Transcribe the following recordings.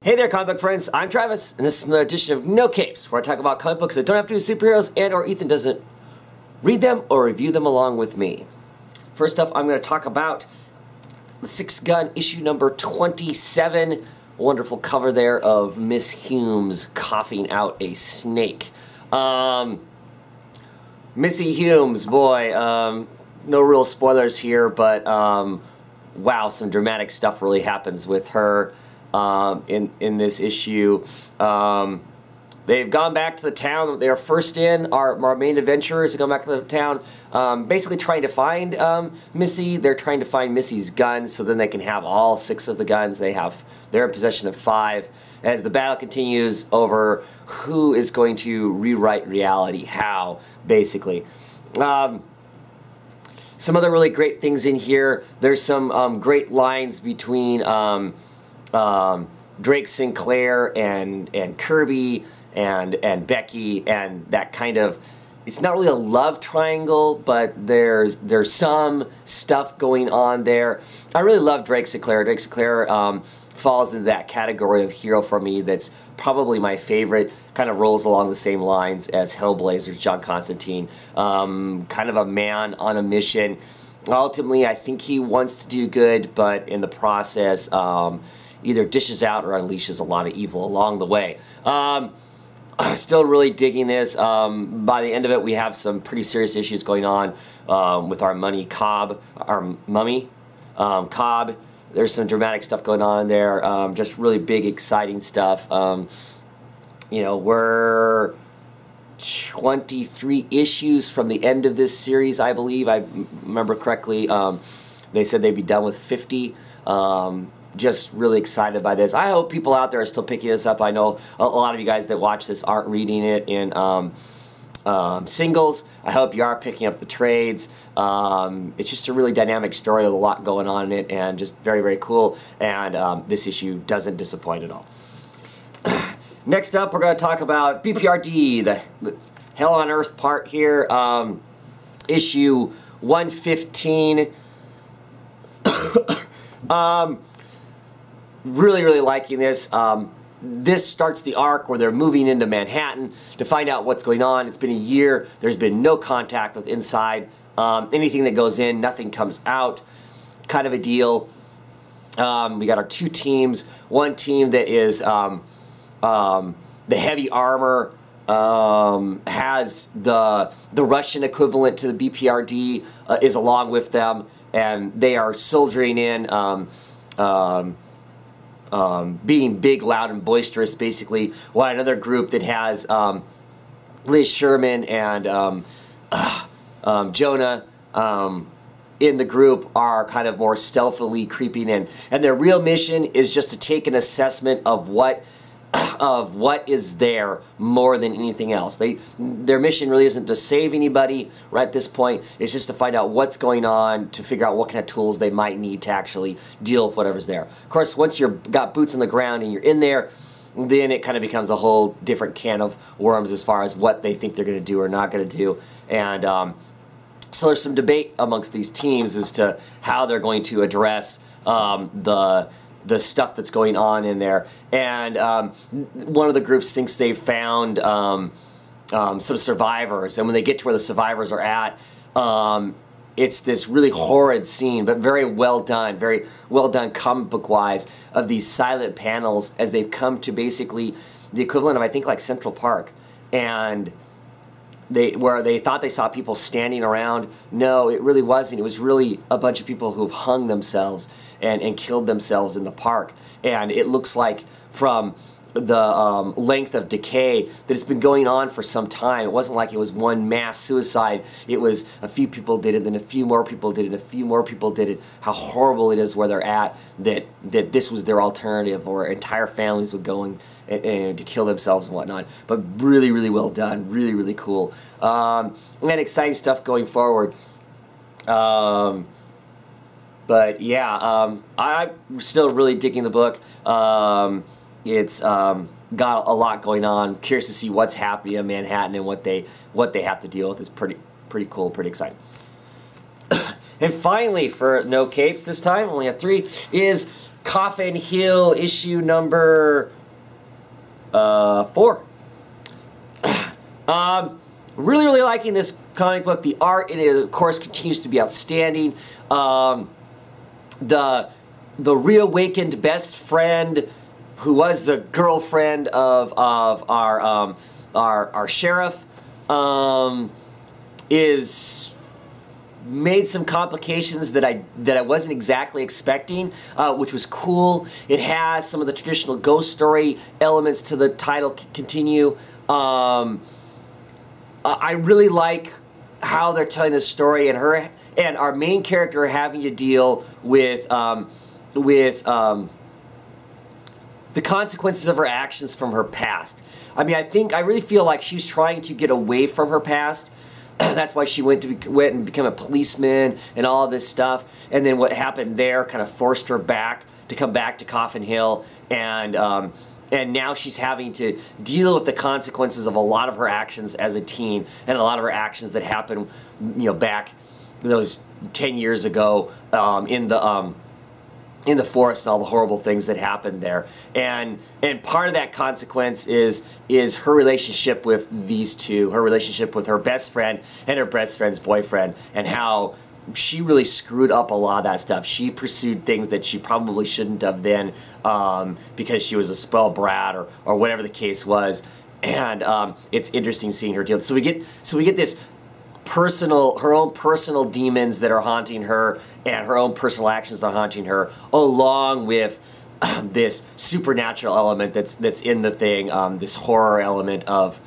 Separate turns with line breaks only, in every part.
Hey there, comic book friends. I'm Travis, and this is another edition of No Capes, where I talk about comic books that don't have to do with superheroes and or Ethan doesn't read them or review them along with me. First up, I'm going to talk about the Six Gun issue number 27. Wonderful cover there of Miss Humes coughing out a snake. Missy Humes, boy, no real spoilers here, but wow, some dramatic stuff really happens with her. In this issue. They've gone back to the town that they were first in. Our main adventurers have gone back to the town, basically trying to find Missy. They're trying to find Missy's gun so then they can have all 6 of the guns. They're in possession of 5. As the battle continues over who is going to rewrite reality, how, basically. Some other really great things in here. There's some great lines between Drake Sinclair and Kirby and Becky, and that kind of, it's not really a love triangle, but there's some stuff going on there. I really love Drake Sinclair. Drake Sinclair falls into that category of hero for me that's probably my favorite. Kind of rolls along the same lines as Hellblazer's John Constantine. Kind of a man on a mission. Ultimately, I think he wants to do good, but in the process, either dishes out or unleashes a lot of evil along the way. Still really digging this. By the end of it, we have some pretty serious issues going on with our mummy Cobb. There's some dramatic stuff going on there. Just really big, exciting stuff. You know, we're 23 issues from the end of this series, I believe. I remember correctly. They said they'd be done with 50. Just really excited by this. I hope people out there are still picking this up. I know a lot of you guys that watch this aren't reading it in singles. I hope you are picking up the trades. It's just a really dynamic story with a lot going on in it, and just very, very cool. And this issue doesn't disappoint at all. Next up, we're going to talk about BPRD, the Hell on Earth part here. Issue 115. Really, really liking this. This starts the arc where they're moving into Manhattan to find out what's going on. It's been a year. There's been no contact with inside. Anything that goes in, nothing comes out. Kind of a deal. We got our 2 teams. One team that is the heavy armor, has the Russian equivalent to the BPRD, is along with them, and they are soldiering in, being big, loud, and boisterous, basically, while another group that has Liz Sherman and Jonah in the group are kind of more stealthily creeping in. And their real mission is just to take an assessment of what is there more than anything else. Their mission really isn't to save anybody right at this point. It's just to find out what's going on, to figure out what kind of tools they might need to actually deal with whatever's there. Of course, once you've got boots on the ground and you're in there, then it kind of becomes a whole different can of worms as far as what they think they're going to do or not going to do. And so there's some debate amongst these teams as to how they're going to address the stuff that's going on in there. And one of the groups thinks they've found some survivors, and when they get to where the survivors are at, it's this really horrid scene, but very well done comic book wise, of these silent panels as they've come to basically the equivalent of, I think, like Central Park, and where they thought they saw people standing around. No, it really wasn't. It was really a bunch of people who've hung themselves and killed themselves in the park. And it looks like, from the length of decay, that it's been going on for some time. It wasn't like it was one mass suicide. It was a few people did it, then a few more people did it, a few more people did it. How horrible it is where they're at, that this was their alternative, or entire families would go and to kill themselves and whatnot. But really, really well done. Really, really cool. And exciting stuff going forward. But yeah, I'm still really digging the book. It's got a lot going on. Curious to see what's happening in Manhattan and what they have to deal with. It's pretty cool, pretty exciting. And finally, for no capes this time, only have 3, is Coffin Hill issue number 4. Really, really liking this comic book. The art in it, of course, continues to be outstanding. The reawakened best friend, who was the girlfriend of our sheriff, is made some complications that I wasn't exactly expecting, which was cool. It has some of the traditional ghost story elements to the title continue. I really like how they're telling this story, and her and our main character having to deal with the consequences of her actions from her past. I mean, I really feel like she's trying to get away from her past. That's why she went and became a policeman and all of this stuff. And then what happened there kind of forced her back to come back to Coffin Hill, and now she's having to deal with the consequences of a lot of her actions as a teen, and a lot of her actions that happened, back those 10 years ago in the forest, and all the horrible things that happened there. And part of that consequence is her relationship with these two, her relationship with her best friend and her best friend's boyfriend, and how she really screwed up a lot of that stuff. She pursued things that she probably shouldn't have then, because she was a spoiled brat or whatever the case was. And it's interesting seeing her deal. So we get this her own personal demons that are haunting her, and her own personal actions that are haunting her, along with this supernatural element that's in the thing, this horror element of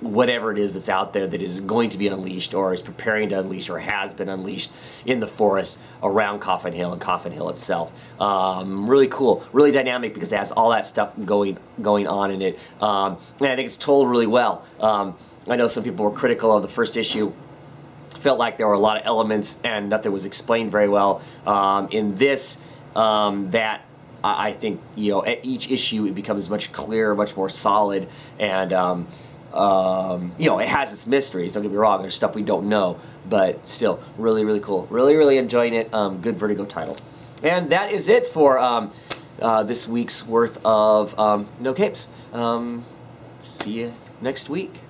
whatever it is that's out there that is going to be unleashed, or is preparing to unleash, or has been unleashed in the forest around Coffin Hill and Coffin Hill itself. Really cool, really dynamic, because it has all that stuff going on in it, and I think it's told really well. I know some people were critical of the first issue, felt like there were a lot of elements and nothing was explained very well. In this, that I think, at each issue it becomes much clearer, much more solid, and it has its mysteries, don't get me wrong, there's stuff we don't know, but still, really, really cool. Really, really enjoying it. Good Vertigo title. And that is it for this week's worth of No Capes. See you next week.